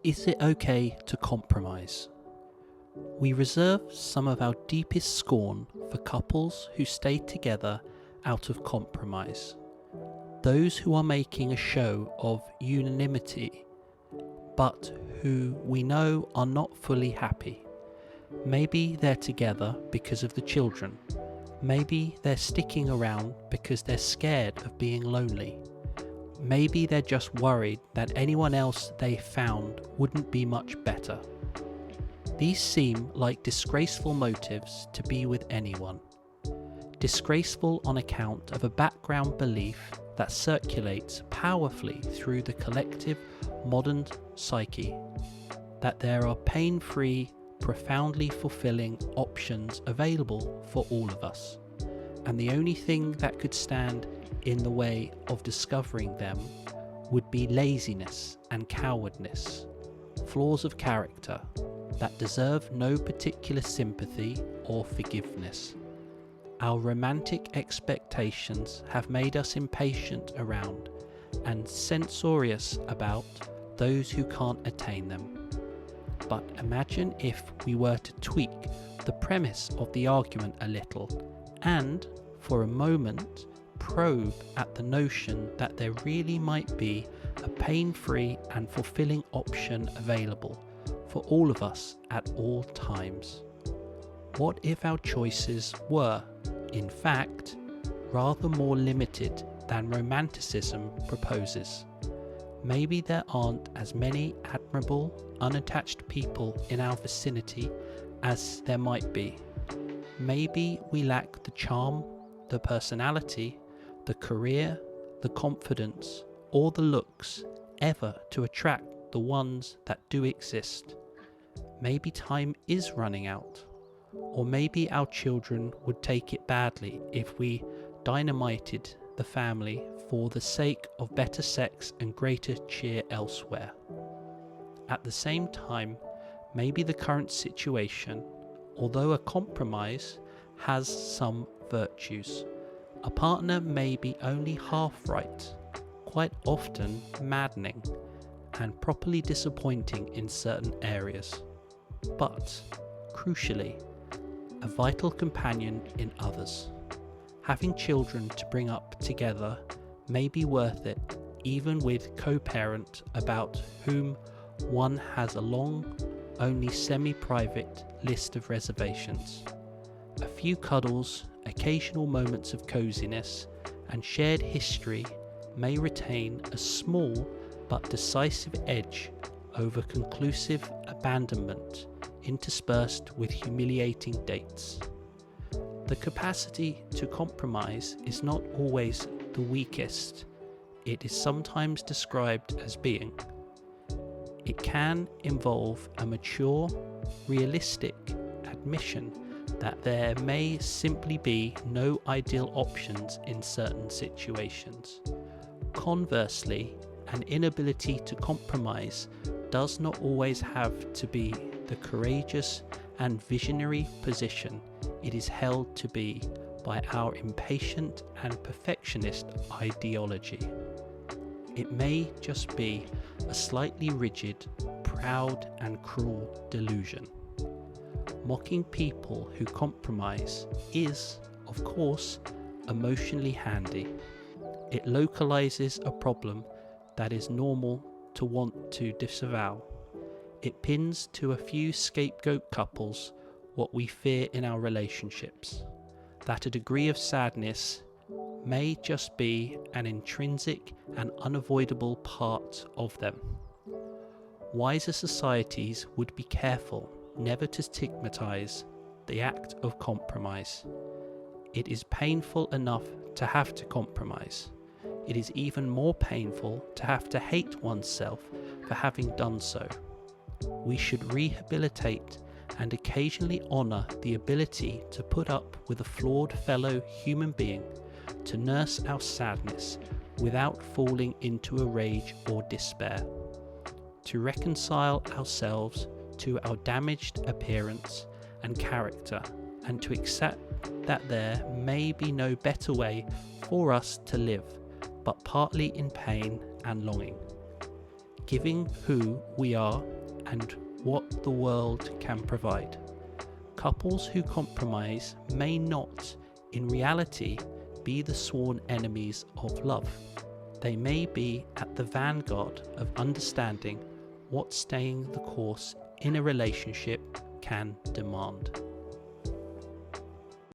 Is it okay to compromise? We reserve some of our deepest scorn for couples who stay together out of compromise. Those who are making a show of unanimity, but who we know are not fully happy. Maybe they're together because of the children. Maybe they're sticking around because they're scared of being lonely. Maybe they're just worried that anyone else they found wouldn't be much better. These seem like disgraceful motives to be with anyone. Disgraceful on account of a background belief that circulates powerfully through the collective modern psyche, that there are pain-free, profoundly fulfilling options available for all of us, and the only thing that could stand in the way of discovering them would be laziness and cowardness, flaws of character that deserve no particular sympathy or forgiveness. Our romantic expectations have made us impatient around and censorious about those who can't attain them. But imagine if we were to tweak the premise of the argument a little and, for a moment, probe at the notion that there really might be a pain-free and fulfilling option available for all of us at all times. What if our choices were, in fact, rather more limited than romanticism proposes? Maybe there aren't as many admirable, unattached people in our vicinity as there might be. Maybe we lack the charm, the personality, the career, the confidence, or the looks ever to attract the ones that do exist. Maybe time is running out, or maybe our children would take it badly if we dynamited the family for the sake of better sex and greater cheer elsewhere. At the same time, maybe the current situation, although a compromise, has some virtues. A partner may be only half right, quite often maddening, and properly disappointing in certain areas, but, crucially, a vital companion in others. Having children to bring up together may be worth it, even with co-parent about whom one has a long, only semi-private list of reservations. A few cuddles, occasional moments of coziness, and shared history may retain a small but decisive edge over conclusive abandonment interspersed with humiliating dates. The capacity to compromise is not always the weakest it is sometimes described as being. It can involve a mature, realistic admission that there may simply be no ideal options in certain situations. Conversely, an inability to compromise does not always have to be the courageous and visionary position it is held to be by our impatient and perfectionist ideology. It may just be a slightly rigid, proud and cruel delusion. Mocking people who compromise is, of course, emotionally handy. It localizes a problem that is normal to want to disavow. It pins to a few scapegoat couples what we fear in our relationships, that a degree of sadness may just be an intrinsic and unavoidable part of them. Wiser societies would be careful never to stigmatize the act of compromise. It is painful enough to have to compromise. It is even more painful to have to hate oneself for having done so. We should rehabilitate and occasionally honour the ability to put up with a flawed fellow human being, to nurse our sadness without falling into a rage or despair, to reconcile ourselves to our damaged appearance and character, and to accept that there may be no better way for us to live, but partly in pain and longing. giving who we are and what the world can provide. Couples who compromise may not, in reality, be the sworn enemies of love. They may be at the vanguard of understanding what staying the course in a relationship can demand.